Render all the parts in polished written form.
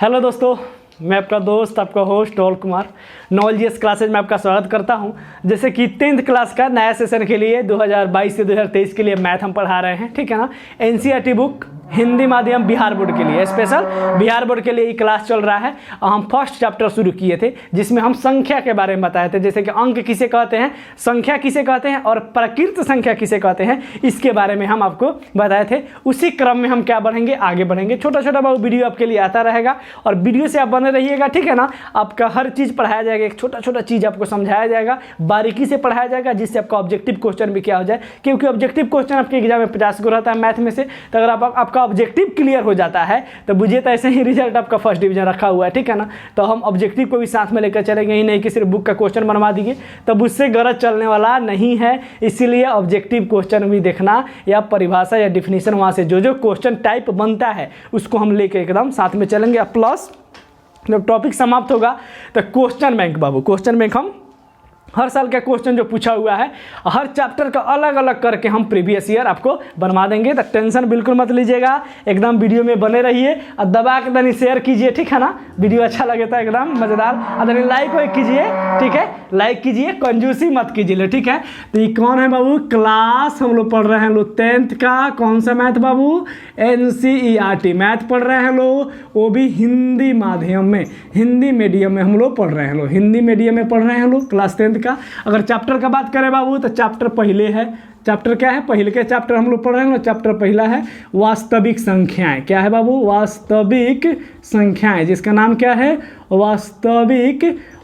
Hello दोस्तों, मैं आपका दोस्त आपका होस्ट डोल कुमार नॉलेजियस क्लासेज में आपका स्वागत करता हूं। जैसे कि 10th क्लास का नया सेशन के लिए 2022 से 2023 के लिए मैथ हम पढ़ा रहे हैं, ठीक है ना। एनसीईआरटी बुक हिंदी माध्यम बिहार बोर्ड के लिए, स्पेशल बिहार बोर्ड के लिए ये क्लास चल रहा है। और हम फर्स्ट चैप्टर शुरू किए थे जिसमें हम संख्या के बारे में बताए थे, जैसे कि अंक किसे कहते हैं, संख्या किसे कहते हैं और प्रकृत संख्या किसे कहते हैं, इसके बारे में हम आपको बताए थे। उसी क्रम में हम क्या बढ़ेंगे, आगे बढ़ेंगे। छोटा छोटा बहुत वीडियो आपके लिए आता रहेगा और वीडियो से आप बने रहिएगा, ठीक है ना। आपका हर चीज़ पढ़ाया जाएगा, एक छोटा छोटा चीज़ आपको समझाया जाएगा, बारीकी से पढ़ाया जाएगा, जिससे आपका ऑब्जेक्टिव क्वेश्चन भी क्या हो जाए। क्योंकि ऑब्जेक्टिव क्वेश्चन आपके एग्जाम में 50 को रहता है मैथ में से, तो अगर आपका ऑब्जेक्टिव क्लियर हो जाता है तो बुझिए तो ऐसे ही रिजल्ट आपका फर्स्ट डिवीजन रखा हुआ है, ठीक है ना। तो हम ऑब्जेक्टिव को भी साथ में लेकर चलेंगे, ही नहीं कि सिर्फ बुक का क्वेश्चन बनवा दिए, तब उससे गलत चलने वाला नहीं है। इसीलिए ऑब्जेक्टिव क्वेश्चन भी देखना, या परिभाषा या डिफिनीशन वहाँ से जो जो क्वेश्चन टाइप बनता है उसको हम लेके एकदम साथ में चलेंगे। प्लस जब टॉपिक समाप्त होगा तो क्वेश्चन बैंक बाबू, क्वेश्चन बैंक हम हर साल का क्वेश्चन जो पूछा हुआ है हर चैप्टर का अलग अलग करके हम प्रीवियस ईयर आपको बनवा देंगे। तो टेंशन बिल्कुल मत लीजिएगा, एकदम वीडियो में बने रहिए और दबा के दनी शेयर कीजिए, ठीक है ना। वीडियो अच्छा लगे तो एकदम मज़ेदार अदनी लाइक वाइक कीजिए, ठीक है, लाइक कीजिए, कंजूसी मत कीजिए, ठीक है। तो ये कौन है बाबू, क्लास हम लोग पढ़ रहे हैं लोग 10th का। कौन सा मैथ बाबू, एनसीईआरटी मैथ पढ़ रहे हैं लोग, वो भी हिंदी माध्यम में, हिंदी मीडियम में हम लोग पढ़ रहे हैं लोग, हिंदी मीडियम में पढ़ रहे हैं लोग क्लास 10th का। अगर चैप्टर का बात करें बाबू तो चैप्टर पहले है, चैप्टर क्या है, पहले के चैप्टर हम लोग पढ़ रहे हैं। चैप्टर पहला है वास्तविक संख्याएं। क्या है बाबू, वास्तविक संख्याएं, जिसका नाम क्या है,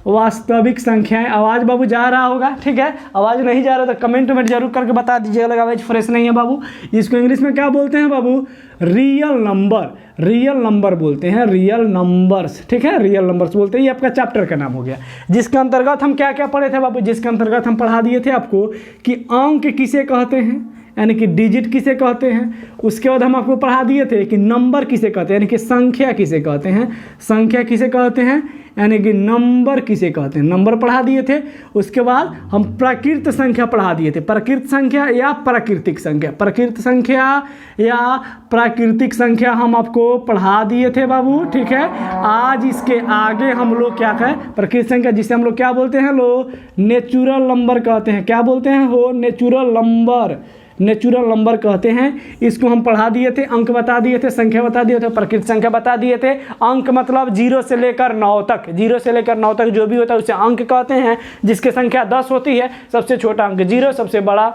वास्तविक संख्याएं। आवाज़ बाबू जा रहा होगा, ठीक है। आवाज़ नहीं जा रहा तो कमेंट में जरूर करके बता दीजिएगा, आवाज़ फ्रेश नहीं है बाबू। इसको इंग्लिश में क्या बोलते हैं बाबू, रियल नंबर, रियल नंबर बोलते हैं, रियल नंबर्स, ठीक है, रियल नंबर्स बोलते हैं। ये आपका चैप्टर का नाम हो गया, जिसके अंतर्गत हम क्या क्या पढ़े थे बाबू, जिसके अंतर्गत हम पढ़ा दिए थे आपको कि अंक किसे कहते हैं, यानी कि डिजिट किसे कहते हैं। उसके बाद हम आपको पढ़ा दिए थे कि नंबर किसे कहते हैं, यानी कि संख्या किसे कहते हैं, संख्या किसे कहते हैं, यानी कि नंबर किसे कहते हैं, नंबर पढ़ा दिए थे। उसके बाद हम प्रकृत संख्या पढ़ा दिए थे, प्रकृत संख्या या प्राकृतिक संख्या, प्रकृत संख्या या प्राकृतिक संख्या हम आपको पढ़ा दिए थे बाबू, ठीक है। आज इसके आगे हम लोग क्या कहें, प्रकृत संख्या जिसे हम लोग क्या बोलते हैं लोग, नेचुरल नंबर कहते हैं। क्या बोलते हैं हो, नेचुरल नंबर, नेचुरल नंबर कहते हैं। इसको हम पढ़ा दिए थे, अंक बता दिए थे, संख्या बता दिए थे, प्रकृत संख्या बता दिए थे। अंक मतलब 0 से लेकर 9 तक, 0 से लेकर 9 तक जो भी होता है उसे अंक कहते हैं। जिसकी संख्या 10 होती है, सबसे छोटा अंक 0, सबसे बड़ा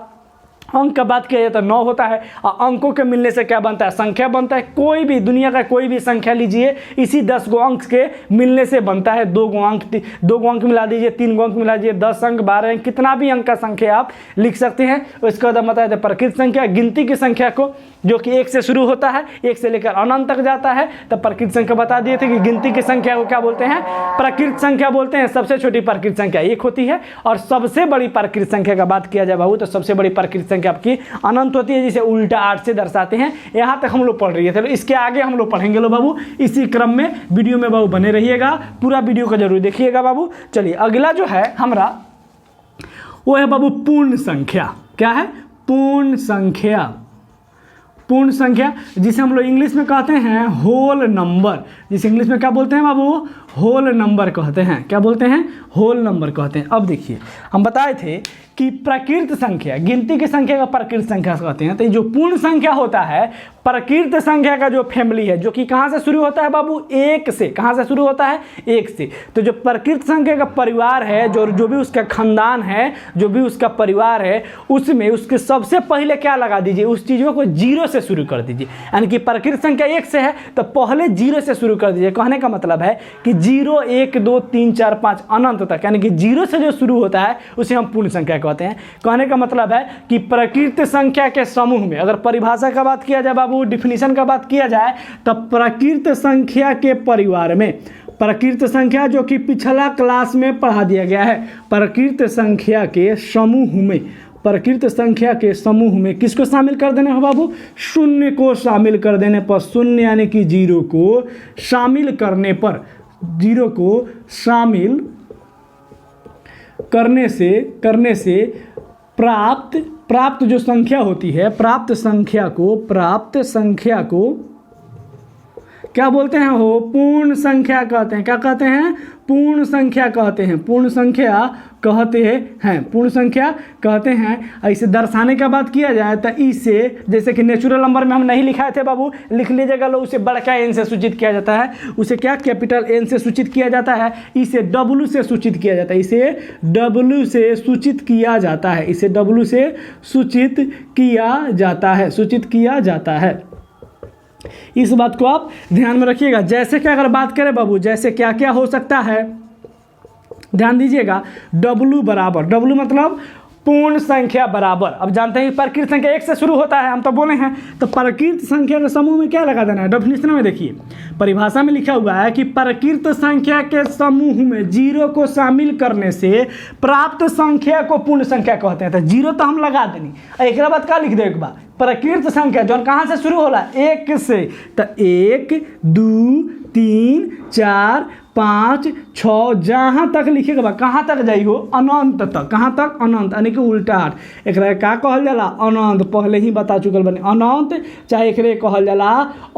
अंक का बात किया जाए तो 9 होता है। और अंकों के मिलने से क्या बनता है, संख्या बनता है। कोई भी दुनिया का कोई भी संख्या लीजिए, इसी 10 गो अंक के मिलने से बनता है। 2 गो अंक मिला दीजिए, 3 गो अंक मिला दीजिए, 10 अंक, 12 अंक, कितना भी अंक का संख्या आप लिख सकते हैं। उसके बाद बताया था प्रकृत संख्या, गिनती की संख्या को, जो कि 1 से शुरू होता है, 1 से लेकर अनंत तक जाता है। तब प्रकृत संख्या बता दिए थे कि गिनती की संख्या को क्या बोलते हैं, प्रकृत संख्या बोलते हैं। सबसे छोटी प्रकृत संख्या 1 होती है और सबसे बड़ी प्रकृत संख्या का बात किया जाए बाबू तो सबसे बड़ी प्रकृत संख्या आपकी अनंत होती है, जिसे उल्टा 8 से दर्शाते हैं। यहाँ तक हम लोग पढ़ रहे थे, तो इसके आगे हम लोग पढ़ेंगे लो बाबू। इसी क्रम में वीडियो में बाबू बने रहिएगा, पूरा वीडियो को जरूर देखिएगा बाबू। चलिए अगला जो है हमारा वो है बाबू पूर्ण संख्या। क्या है, पूर्ण संख्या, पूर्ण संख्या जिसे हम लोग इंग्लिश में कहते हैं होल नंबर, जिसे इंग्लिश में क्या बोलते हैं बाबू, होल नंबर कहते हैं। क्या बोलते हैं, होल नंबर कहते हैं। अब देखिए हम बताए थे कि प्रकृत संख्या, गिनती की संख्या का प्रकृत संख्या कहते हैं। तो जो पूर्ण संख्या होता है, प्रकृत संख्या का जो फैमिली है, जो कि कहाँ से शुरू होता है बाबू, 1 से। कहाँ से शुरू होता है, 1 से। तो जो प्रकृत संख्या का परिवार है, जो भी उसका खानदान है, जो भी उसका परिवार है, उसमें उसके सबसे पहले क्या लगा दीजिए, उस चीज़ों को 0 से शुरू कर दीजिए। यानी कि प्रकृत संख्या 1 से है तो पहले 0 से शुरू कर दीजिए। कहने का मतलब है कि 0, 1, 2, 3, 4, 5 अनंत तक, यानी कि 0 से जो शुरू होता है उसे हम पूर्ण संख्या कहते हैं। कहने का मतलब है कि प्रकृत संख्या के समूह में, अगर परिभाषा का बात किया जाए बाबू, डिफिनीशन का बात किया जाए, तब प्रकृत संख्या के परिवार में, प्रकृत संख्या जो कि पिछला क्लास में पढ़ा दिया गया है, प्रकृत संख्या के समूह में, प्रकृत संख्या के समूह में किसको शामिल कर देने हो बाबू, शून्य को शामिल कर देने पर, शून्य यानी कि 0 को शामिल करने पर, 0 को शामिल करने से प्राप्त जो संख्या होती है, प्राप्त संख्या को क्या बोलते हैं हो, पूर्ण संख्या कहते हैं। क्या कहते हैं, पूर्ण संख्या कहते हैं, पूर्ण संख्या कहते हैं, पूर्ण संख्या कहते हैं। इसे दर्शाने का बात किया जाए तो इसे, जैसे कि नेचुरल नंबर में हम नहीं लिखाए थे बाबू, लिख लीजिएगा लो, उसे बड़का एन से सूचित किया जाता है। उसे क्या, कैपिटल एन से सूचित किया जाता है। इसे डब्लू से सूचित किया जाता है, इसे डब्लू से सूचित किया जाता है, इसे डब्लू से सूचित किया जाता है, सूचित किया जाता है। इस बात को आप ध्यान में रखिएगा। जैसे कि अगर बात करें बाबू, जैसे क्या क्या हो सकता है, ध्यान दीजिएगा। डब्लू बराबर, डब्लू मतलब पूर्ण संख्या बराबर। अब जानते हैं कि प्रकृत संख्या एक से शुरू होता है, हम तो बोले हैं, तो प्रकृत संख्या के समूह में क्या लगा देना है, डेफिनेशन में देखिए, परिभाषा में लिखा हुआ है कि प्रकृत संख्या के समूह में जीरो को शामिल करने से प्राप्त संख्या को पूर्ण संख्या कहते हैं। तो जीरो तो हम लगा देनी, एक बाद क्या लिख दे, एक बार प्रकृत संख्या जो कहाँ से शुरू होला, एक से, तो 1 2 3 4 5 6 जहाँ तक लिखेगा कहाँ तक जाई हो, अनंत तक। कहाँ तक, अनंत, यानी कि उल्टा 8। एक का कहल जाला, अनंत, पहले ही बता चुकल बने, अनंत, चाहे एक कहल जाला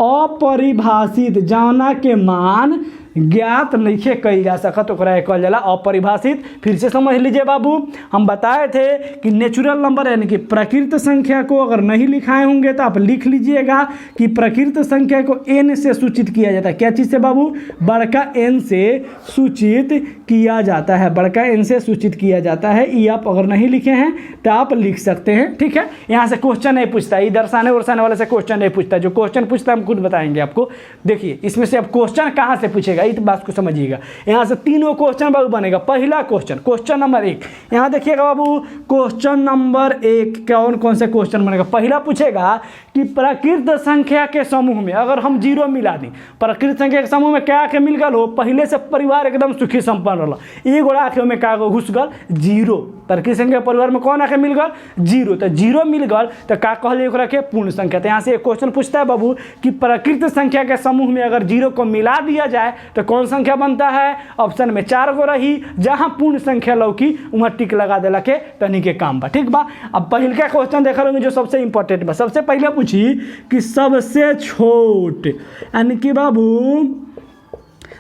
अपरिभाषित, जौना के मान ज्ञात नहीं कही जा सकत, ओकरा कहल जाला अपरिभाषित। फिर से समझ लीजिए बाबू, हम बताए थे कि नेचुरल नंबर यानी कि प्रकृत संख्या को अगर नहीं लिखाए होंगे तो आप लिख लीजिएगा कि प्रकृत संख्या को एन से सूचित किया जाता है। क्या चीज़ से बाबू, बड़का एन से सूचित किया जाता है, बड़का एन से सूचित किया जाता है। ये आप अगर नहीं लिखे हैं तो आप लिख सकते हैं, ठीक है। यहाँ से क्वेश्चन नहीं पूछता, ये दर्शाने वर्षाने वाले से क्वेश्चन नहीं पूछता, जो क्वेश्चन पूछता है हम खुद बताएंगे आपको। देखिए इसमें से अब क्वेश्चन कहाँ से पूछेगा, इस बात को समझिएगा। यहाँ से तीनों क्वेश्चन बाबू बनेगा। पहला क्वेश्चन, क्वेश्चन नंबर 1, यहाँ देखिएगा बाबू, क्वेश्चन नंबर 1 कौन कौन से क्वेश्चन बनेगा। पहला पूछेगा कि प्रकृत संख्या के समूह में अगर हम जीरो मिला दी, प्रकृत संख्या के समूह में क्या के मिल गल हो, पहले से परिवार एकदम सुखी संपन्न रहा, एक गोड़ा आँख में का घुस गल, जीरो। प्रकृत संख्या परिवार में कौन आके मिल गल, जीरो। तो जीरो मिल गल तो का कहल ओकरा के पूर्ण संख्या। तो यहाँ से एक क्वेश्चन पूछता है बाबू कि प्रकृत संख्या के समूह में अगर जीरो को मिला दिया जाए तो कौन संख्या बनता है। ऑप्शन में 4 गो रही, जहां पूर्ण संख्या लौकी वहां टिक लगा देला के तनी के काम बा, ठीक बा। अब पहले का क्वेश्चन देखा होंगे जो सबसे इंपॉर्टेंट बा। सबसे पहले पूछी कि सबसे छोट यानी कि बाबू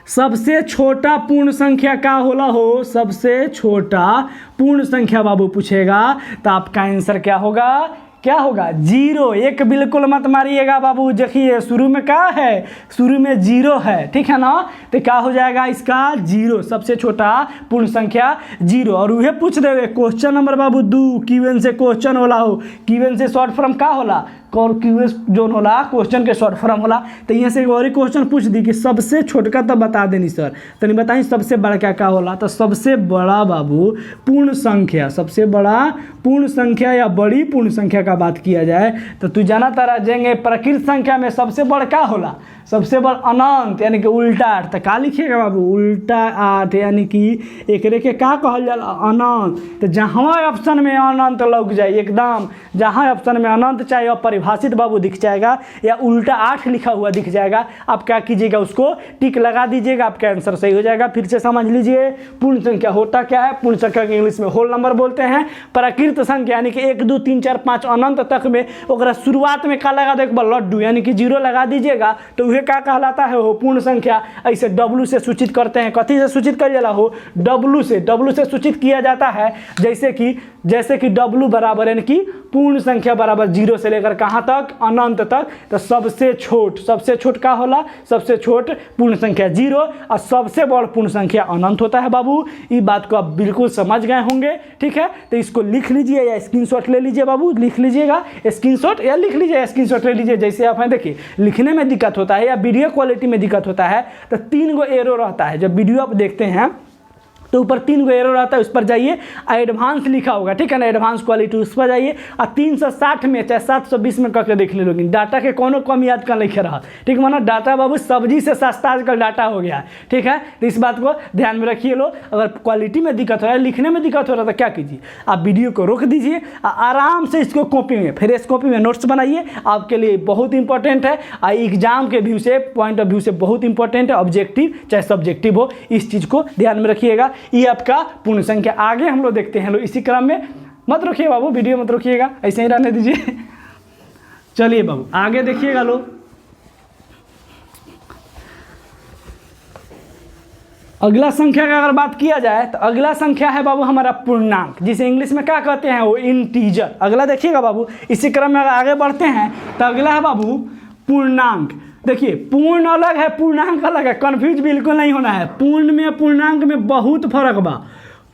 सबसे छोटा पूर्ण संख्या का होला हो, सबसे छोटा पूर्ण संख्या बाबू पूछेगा तो आपका आंसर क्या होगा, क्या होगा, जीरो। एक बिल्कुल मत मारिएगा बाबू, देखिए शुरू में क्या है, शुरू में जीरो है, ठीक है ना। तो क्या हो जाएगा इसका, जीरो, सबसे छोटा पूर्ण संख्या जीरो। और वह पूछ देवे क्वेश्चन नंबर बाबू 2, क्यूएन से क्वेश्चन होला हो, क्यूएन से शॉर्ट फॉर्म का होला, और क्यूएस जोन होला क्वेश्चन के शॉर्ट फॉर्म होला। तो यहाँ से एक और क्वेश्चन पूछ दी कि सबसे छोटका तो बता देनी सर, तो नहीं बताई सबसे बड़ा क्या होला। तो सबसे बड़ा बाबू पूर्ण संख्या, सबसे बड़ा पूर्ण संख्या या बड़ी पूर्ण संख्या का बात किया जाए तो तू जाना तारा जाएंगे प्रकृत संख्या में सबसे बड़ा क्या होला, सबसे बड़ा अनंत यानी कि उल्टा 8। तो का लिखिएगा बाबू, उल्टा 8 यानी कि एक के का कहल जाला, अनंत। तो जहाँ ऑप्शन में अनंत लग जाए, एकदम जहाँ ऑप्शन में अनंत चाहे अपरिभाषित बाबू दिख जाएगा या उल्टा 8 लिखा हुआ दिख जाएगा, आप क्या कीजिएगा, उसको टिक लगा दीजिएगा, आपका आंसर सही हो जाएगा। फिर से समझ लीजिए पूर्ण संख्या होता क्या है, पूर्ण संख्या के इंग्लिश में होल नंबर बोलते हैं। प्रकृत संख्या यानी कि 1 2 3 4 5 अनंत तक में ओकरा शुरुआत में का लगा दे, एक बार लड्डू यानी कि जीरो लगा दीजिएगा तो क्या कहलाता है हो, पूर्ण संख्या। ऐसे डब्लू से सूचित करते हैं, कथी से सूचित कर जाला हो, डब्लू से सूचित किया जाता है। जैसे कि डब्लू बराबर यानी कि पूर्ण संख्या बराबर जीरो से लेकर कहाँ तक, अनंत तक। तो सबसे छोट का होला, सबसे छोट पूर्ण संख्या जीरो और सबसे बड़ पूर्ण संख्या अनंत होता है बाबू। ये बात को आप बिल्कुल समझ गए होंगे, ठीक है। तो इसको लिख लीजिए या स्क्रीनशॉट ले लीजिए बाबू, लिख लीजिएगा स्क्रीनशॉट या लिख लीजिए स्क्रीनशॉट ले लीजिए। जैसे आप हैं देखिए लिखने में दिक्कत होता है या वीडियो क्वालिटी में दिक्कत होता है तो 3 गो एरो रहता है। जब वीडियो आप देखते हैं तो ऊपर 3 गो एरो रहता है, उस पर जाइए, एडवांस लिखा होगा, ठीक है ना, एडवांस क्वालिटी, उस पर जाइए और 360 में चाहे 720 में करके देख ले लोगे। डाटा के कोनो कम याद कर लिखे रहा, ठीक माना डाटा बाबू सब्जी से सस्ता आजकल डाटा हो गया है, ठीक है। तो इस बात को ध्यान में रखिए लो। अगर क्वालिटी में दिक्कत हो रहा है, लिखने में दिक्कत हो रहा है तो क्या कीजिए, आप वीडियो को रोक दीजिए, आराम से इसको कॉपी में, फिर इस कॉपी में नोट्स बनाइए, आपके लिए बहुत इंपॉर्टेंट है। एग्जाम के व्यू से, पॉइंट ऑफ व्यू से बहुत इंपॉर्टेंट है, ऑब्जेक्टिव चाहे सब्जेक्टिव हो, इस चीज़ को ध्यान में रखिएगा। ये आपका पूर्ण संख्या। आगे हम लोग देखते हैं, लो इसी क्रम में मत रोकिए बाबू, वीडियो मत रोकिएगा, ऐसे ही रहने दीजिए। चलिए बाबू आगे देखिएगा लो। अगला संख्या का अगर बात किया जाए तो अगला संख्या है बाबू हमारा पूर्णांक, जिसे इंग्लिश में क्या कहते हैं वो इंटीजर। अगला देखिएगा बाबू, इसी क्रम में अगर आगे बढ़ते हैं तो अगला है बाबू पूर्णांक। देखिए पूर्ण अलग है, पूर्णांक अलग है, कन्फ्यूज बिल्कुल नहीं होना है। पूर्ण में पूर्णांक में बहुत फर्क बा।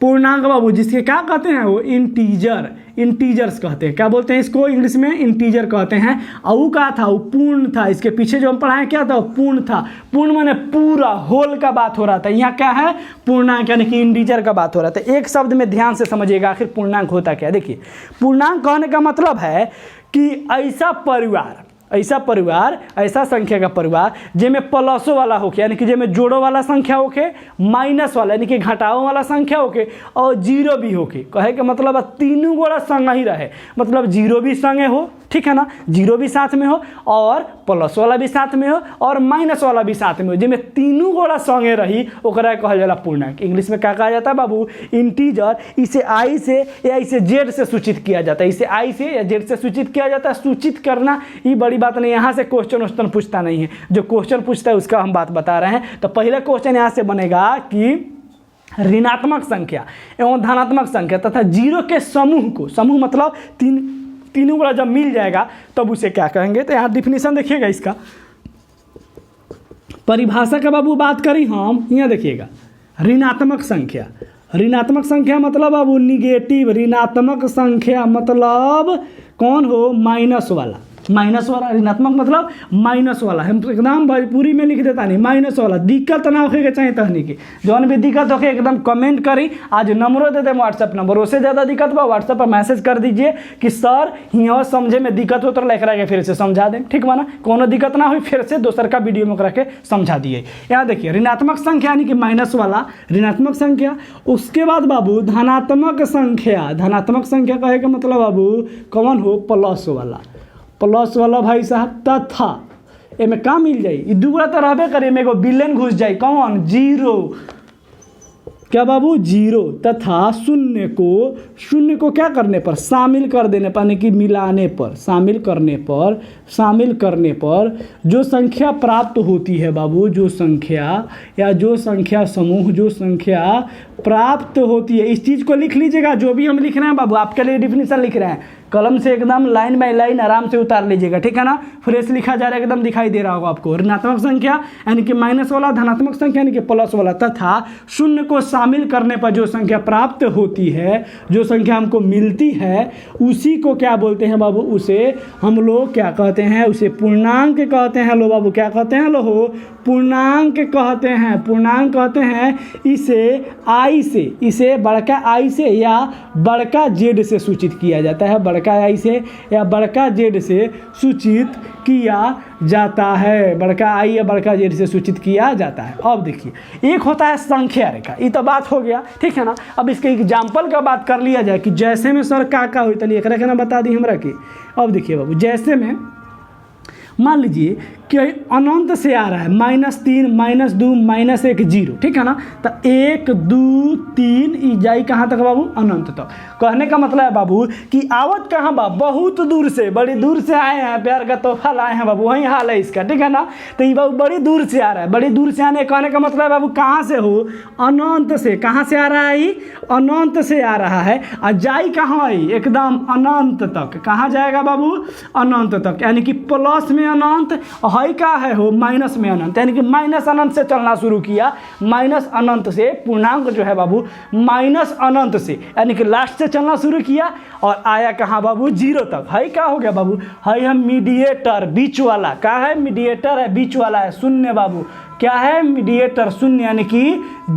पूर्णांक बाबू जिसके क्या कहते हैं वो इंटीजर, इंटीजर्स कहते हैं। क्या बोलते हैं इसको इंग्लिश में? इंटीजर कहते हैं। और वो क्या था? वो पूर्ण था। इसके पीछे जो हम पढ़ाएं क्या था? वो पूर्ण था। पूर्ण माने पूरा, होल का बात हो रहा था। यहाँ क्या है? पूर्णांक यानी कि इंटीजर का बात हो रहा था। एक शब्द में ध्यान से समझिएगा आखिर पूर्णांक होता क्या है। देखिए पूर्णांक कहने का मतलब है कि ऐसा परिवार, ऐसा संख्या का परिवार जिसमें प्लसो वाला होके, यानी कि जिसमें जोड़ो वाला संख्या होके, माइनस वाला यानी कि घटाओ वाला संख्या होके, और जीरो भी होके। कहे के मतलब तीनों गोड़ा संग ही रहे, मतलब जीरो भी संगे हो, ठीक है ना, जीरो भी साथ में हो और प्लस वाला भी साथ में हो और माइनस वाला भी साथ में हो, जिसमें तीनों गोड़ा संगे रही, ओकरा कहल जाला पूर्णांक। इंग्लिश में क्या कहा जाता है बाबू? इंटीजर। इसे आई से या इसे जेड से सूचित किया जाता है। इसे आई से या जेड से सूचित किया जाता है। सूचित करना ये बड़ी बात नहीं, यहाँ से क्वेश्चन पूछता नहीं है। जो क्वेश्चन पूछता है उसका हम बात बता रहे हैं। तो पहला क्वेश्चन यहाँ से बनेगा कि ऋणात्मक संख्या एवं धनात्मक संख्या तथा जीरो के समूह को, समूह मतलब तीनों बड़ा जब मिल जाएगा तब उसे क्या कहेंगे? तो यहाँ डिफिनीशन देखिएगा, इसका परिभाषा का बाबू बात करी हम, यहाँ देखिएगा ऋणात्मक संख्या। ऋणात्मक संख्या मतलब बाबू निगेटिव। ऋणात्मक संख्या मतलब कौन हो? माइनस वाला। माइनस वाला ऋणात्मक मतलब माइनस वाला। हम एकदम भोजपुरी में लिख देता नहीं, माइनस वाला। दिक्कत ना होके चाहिए तहनी की, जौन भी दिक्कत होके एकदम कमेंट करी। आज नंबरों दे दें व्हाट्सएप नंबर, उससे ज़्यादा दिक्कत बा व्हाट्सएप पर मैसेज कर दीजिए कि सर यहाँ समझे में दिक्कत हो तो लेकर के फिर से समझा दें, ठीक बा ना? कोनो दिक्कत ना हुई फिर से दोसर का वीडियो में करके समझा दिए। यहाँ देखिए ऋणात्मक संख्या यानी कि माइनस वाला ऋणात्मक संख्या। उसके बाद बाबू धनात्मक संख्या। धनात्मक संख्या कहे का मतलब बाबू कौन हो? प्लस वाला। प्लस वाला भाई साहब तथा एमे का मिल जाई? दुगुना तो रहबे करे, में एगो बिलियन घुस जाई। कौन? जीरो। क्या बाबू? जीरो। तथा शून्य को क्या करने पर? शामिल कर देने पर, यानी कि मिलाने पर, शामिल करने पर जो संख्या प्राप्त होती है बाबू, जो संख्या या जो संख्या समूह, जो संख्या प्राप्त होती है, इस चीज़ को लिख लीजिएगा। जो भी हम लिख रहे हैं बाबू आपके लिए डिफिनीशन लिख रहे हैं, कलम से एकदम लाइन बाय लाइन आराम से उतार लीजिएगा, ठीक है ना? फ्रेश लिखा जा रहा है, एकदम दिखाई दे रहा होगा आपको। ऋणात्मक संख्या यानी कि माइनस वाला, धनात्मक संख्या यानी कि प्लस वाला, तथा शून्य को शामिल करने पर जो संख्या प्राप्त होती है, जो संख्या हमको मिलती है, उसी को क्या बोलते हैं बाबू? उसे हम लोग क्या कहते हैं? उसे पूर्णांक कहते हैं। लो बाबू क्या कहते हैं? लो हो पूर्णांक कहते हैं। पूर्णांक कहते हैं इसे आई से, इसे बड़का आई से या बड़का जेड से सूचित किया जाता है। बड़का आई से या बड़का जेड से सूचित किया जाता है। बड़का आई या बड़का जेड से सूचित किया जाता है। अब देखिए एक होता है संख्या रेखा, ये तो बात हो गया, ठीक है ना? अब इसके एग्जाम्पल का बात कर लिया जाए कि जैसे में सर का हुई, तो एक रखना बता दी हमरा की। अब देखिए बाबू जैसे में मान लीजिए कि अनंत से आ रहा है -3 -2 -1 0, ठीक है ना? तो 1 2 3 ई जाई कहाँ तक बाबू? अनंत तक। कहने का मतलब है बाबू कि आवत कहाँ बा? बहुत दूर से, बड़ी दूर से आए हैं, प्यार का तोहफा लाए हैं बाबू, वही हाल है इसका, ठीक है ना? तो ये बाबू बड़ी दूर से आ रहा है। बड़ी दूर से आने कहने का मतलब है बाबू कहाँ से हो? अनंत से। कहाँ से आ रहा है? अनंत से आ रहा है। और जाई कहाँ आई? एकदम अनंत तक। कहाँ जाएगा बाबू? अनंत तक, यानी कि प्लस में अनंत, हाई का है हो माइनस में अनंत, यानी कि माइनस अनंत से चलना शुरू किया। माइनस अनंत से पूर्णांक जो है बाबू माइनस अनंत से यानी कि लास्ट से चलना शुरू किया और आया कहाँ बाबू? 0 तक। हाई क्या हो गया बाबू? हाई है मीडिएटर, बीच वाला। क्या है? मीडिएटर है, बीच वाला है, शून्य बाबू। क्या है? मीडिएटर, शून्य यानी कि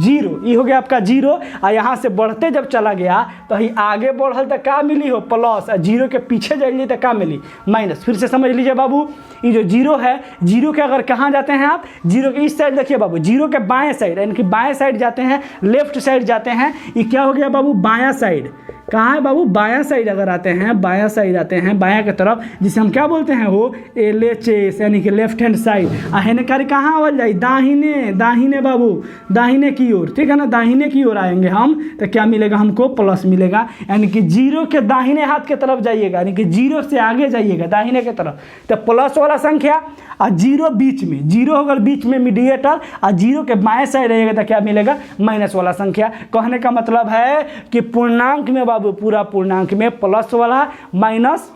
0। ये हो गया आपका 0। और यहाँ से बढ़ते जब चला गया तो ही आगे बढ़ल तो क्या मिली हो? प्लस। और 0 के पीछे जाइए तो क्या मिली? माइनस। फिर से समझ लीजिए बाबू, ये जो 0 है, 0 के अगर कहाँ जाते हैं आप? 0 के इस साइड देखिए बाबू, 0 के बाएं साइड यानी कि बाएं साइड जाते हैं, लेफ्ट साइड जाते हैं। ये क्या हो गया बाबू? बायां साइड। कहाँ है बाबू? बायां साइड अगर आते हैं, बायां साइड आते हैं, बायां की तरफ, जिसे हम क्या बोलते हैं? वो LHS यानी कि लेफ्ट हैंड साइड। हेनकारी कहाँ आवल जाए? दाहिने दाहिने बाबू दाहिने की ओर, ठीक है ना, दाहिने की ओर आएंगे हम तो क्या मिलेगा हमको, प्लस मिलेगा। यानी कि जीरो के दाहिने हाथ की तरफ जाइएगा, यानी कि जीरो से आगे जाइएगा दाहिने की तरफ तो प्लस वाला संख्या, और जीरो बीच में, जीरो अगर बीच में मीडिएटर और जीरो के बाएं साइड रहेगा तो क्या मिलेगा, माइनस वाला संख्या। कहने का मतलब है कि पूर्णांक में बाबू, पूरा पूर्णांक में प्लस वाला, माइनस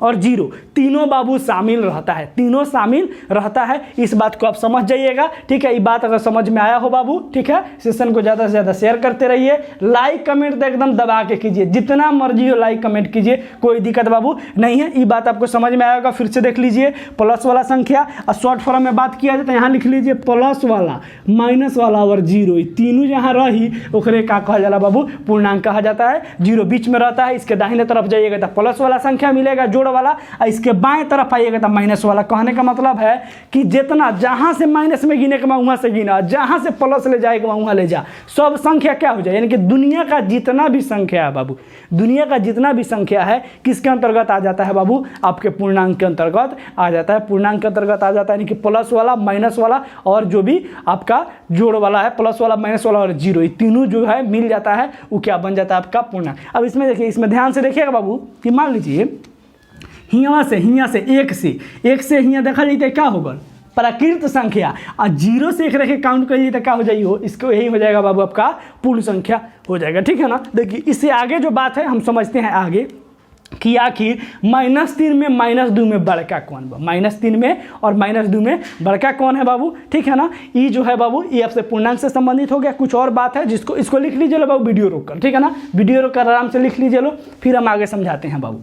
और जीरो तीनों बाबू शामिल रहता है, तीनों शामिल रहता है। इस बात को आप समझ जाइएगा, ठीक है। ये बात अगर समझ में आया हो बाबू, ठीक है, सेशन को ज़्यादा से ज़्यादा शेयर करते रहिए, लाइक कमेंट तो एकदम दबा के कीजिए, जितना मर्जी हो लाइक कमेंट कीजिए, कोई दिक्कत बाबू नहीं है। ये बात आपको समझ में आएगा, फिर से देख लीजिए, प्लस वाला संख्या और शॉर्ट फॉर्म में बात किया जाए तो यहाँ लिख लीजिए प्लस वाला, माइनस वाला और जीरो, ये तीनों जहाँ रही ओकरे का कहा जाला बाबू, पूर्णांक कहा जाता है। जीरो बीच में रहता है, इसके दाहिने तरफ जाइएगा तो प्लस वाला संख्या मिलेगा जोड़ वाला, इसके बाएं तरफ आइएगा तो माइनस वाला। कहने का मतलब है कि जितना जहां से माइनस में गिने के वहां से गिना, जहां से प्लस ले जाएगा वहां ले जा, सब संख्या क्या हो जाए, यानी कि दुनिया का जितना भी संख्या है बाबू, दुनिया का जितना भी संख्या है किसके अंतर्गत आ जाता है बाबू, आपके पूर्णांक के अंतर्गत आ जाता है, पूर्णांक के अंतर्गत आ जाता है। यानी कि प्लस वाला, माइनस वाला और जो भी आपका जोड़ वाला है, प्लस वाला, माइनस वाला और जीरो, ये तीनों जो है मिल जाता है, वो क्या बन जाता है आपका पूर्णांक। अब इसमें देखिए, इसमें ध्यान से देखिएगा बाबू कि मान लीजिए हियाँ से एक से हियाँ देखा जाए तो क्या होगा, प्राकृत संख्या, और जीरो से एक रखे काउंट करिए तो क्या हो जाइए, इसको यही हो जाएगा बाबू आपका पूर्ण संख्या हो जाएगा, ठीक है ना। देखिए इससे आगे जो बात है हम समझते हैं आगे कि आखिर -3 में -2 में बड़का कौन बा, -3 में और -2 में बड़का कौन है बाबू, ठीक है ना। ये जो है बाबू ये आपसे पूर्णांक से संबंधित हो गया। कुछ और बात है जिसको इसको लिख लीजिए लो बाबू, वीडियो रोक कर, ठीक है ना, वीडियो रोक कर आराम से लिख लीजिए लो, फिर हम आगे समझाते हैं बाबू।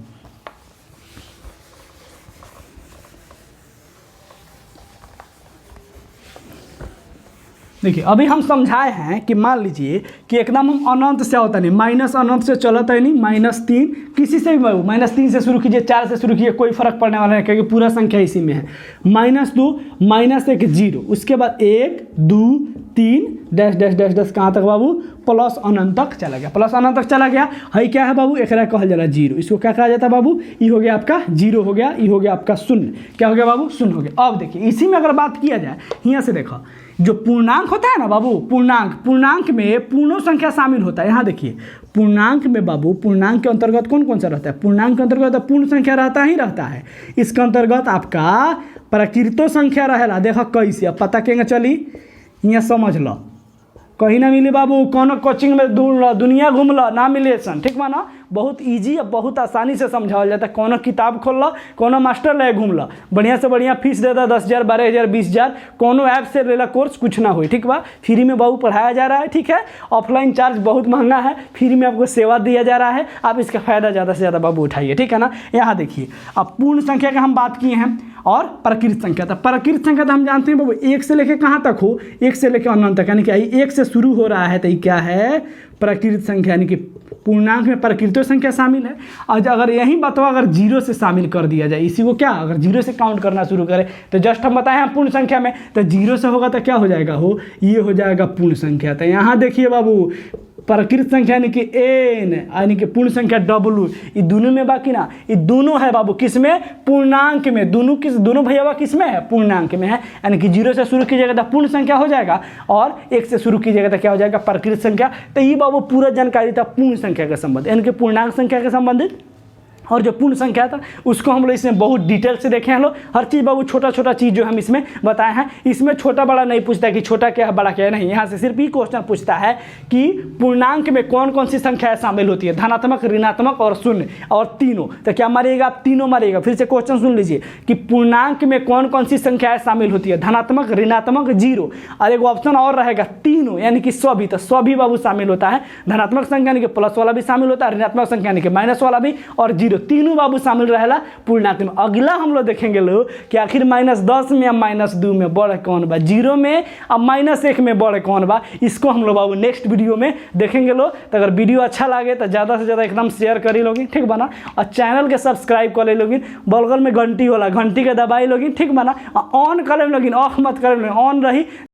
देखिए अभी हम समझाए हैं कि मान लीजिए कि एकदम हम अनंत से होता नहीं, माइनस अनंत से चलता ही नहीं, -3 किसी से भी बाबू, -3 से शुरू कीजिए, 4 से शुरू कीजिए, कोई फर्क पड़ने वाला नहीं क्योंकि पूरा संख्या इसी में है। -2, -1 0, उसके बाद 1 2 3 डैश डैश डैश डैश कहाँ तक बाबू, प्लस अनंत तक चला गया, प्लस अनंत तक चला गया है। क्या है बाबू, एक कहल जाला जीरो, इसको क्या कहा जाता है बाबू, ये हो गया आपका जीरो हो गया, ये हो गया आपका शून्य, क्या हो गया बाबू, शून्य हो गया। अब देखिए इसी में अगर बात किया जाए, यहाँ से देखो जो पूर्णांक होता है ना बाबू, पूर्णांक में पूर्ण संख्या शामिल होता है। यहाँ देखिए पूर्णांक में बाबू, पूर्णांक के अंतर्गत कौन कौन सा रहता है, पूर्णांक के अंतर्गत पूर्ण संख्या रहता ही रहता है। इसके अंतर्गत आपका प्राकृतो संख्या रहेला, देखो कैसे, अब पता केंगे चली, यहाँ समझ लो, कहीं ना मिली बाबू, कोनो कोचिंग में दुनिया घूम लो ना मिले सन, ठीक बा ना, बहुत इजी और बहुत आसानी से समझावल जाता है। कोनो किताब खोल लो, कोनो मास्टर ले घूम लो, बढ़िया से बढ़िया फीस देता 10,000 12,000 20,000, कोनो ऐप से लेला कोर्स कुछ ना हो, ठीक बा, फ्री में बाबू पढ़ाया जा रहा है, ठीक है। ऑफलाइन चार्ज बहुत महंगा है, फ्री में आपको सेवा दिया जा रहा है, आप इसका फ़ायदा ज़्यादा से ज़्यादा बाबू उठाइए, ठीक है ना। यहाँ देखिए अब पूर्ण संख्या का हम बात किए हैं और प्राकृत संख्या, तो प्राकृत संख्या तो हम जानते हैं बाबू 1 से लेके कहाँ तक हो, 1 से लेके अनंत तक, यानी कि 1 से शुरू हो रहा है तो ये क्या है, प्राकृत संख्या, यानी कि पूर्णांक में प्राकृत संख्या शामिल है। और अगर यही बतवा अगर जीरो से शामिल कर दिया जाए, इसी को क्या, अगर जीरो से काउंट करना शुरू करें तो जस्ट हम बताएं हैं पूर्ण संख्या में, तो जीरो से होगा तो क्या हो जाएगा, हो ये हो जाएगा पूर्ण संख्या। तो यहाँ देखिए बाबू प्राकृत संख्या यानी कि n, यानी कि पूर्ण संख्या W, ये दोनों में बाकी ना, ये दोनों है बाबू किस में, पूर्णांक में, दोनों भैया किस में है, पूर्णांक में है। यानी कि 0 से शुरू कीजिएगा तो पूर्ण संख्या हो जाएगा, और 1 से शुरू कीजिएगा तो क्या हो जाएगा, प्राकृत संख्या। तो ये बाबू पूरा जानकारी था पूर्ण संख्या के संबंध, यानी कि पूर्णांक संख्या के संबंधित। और जो पूर्ण संख्या था उसको हम लोग इसमें बहुत डिटेल से देखे हैं लोग, हर चीज़ बाबू छोटा छोटा चीज़ जो हम इसमें बताए हैं। इसमें छोटा बड़ा नहीं पूछता कि छोटा क्या है बड़ा क्या है, नहीं, यहाँ से सिर्फ ये क्वेश्चन पूछता है कि पूर्णांक में कौन कौन सी संख्याएं शामिल होती है, धनात्मक, ऋणात्मक और शून्य, और तीनों। तो क्या मारिएगा आप, तीनों मारिएगा। फिर से क्वेश्चन सुन लीजिए कि पूर्णांक में कौन कौन सी संख्याएं शामिल होती है, धनात्मक, ऋणात्मक, जीरो, और एक ऑप्शन और रहेगा तीनों, यानी कि सभी। तो सभी बाबू शामिल होता है, धनात्मक संख्या यानी कि प्लस वाला भी शामिल होता है, ऋणात्मक संख्या यानी कि माइनस वाला भी, और जीरो, तीनों बाबू शामिल रहेला पूर्णांक में। अगला हम लोग देखेंगे लोग कि आखिर -10 में या -2 में बड़ा कौन बा, 0 में और -1 में बड़ा कौन बा, इसको हम लोग बाबू नेक्स्ट वीडियो में देखेंगे लोग। तो अगर वीडियो अच्छा लगे तो ज़्यादा से ज़्यादा एकदम शेयर करी लोगी, ठीक बना, और चैनल के सब्सक्राइब कर ले लोगी, बगल में घंटी वाला घंटी के दबाई लोगी, ठीक बना, ऑन कर लोगी, ऑफ मत कर, ऑन रही।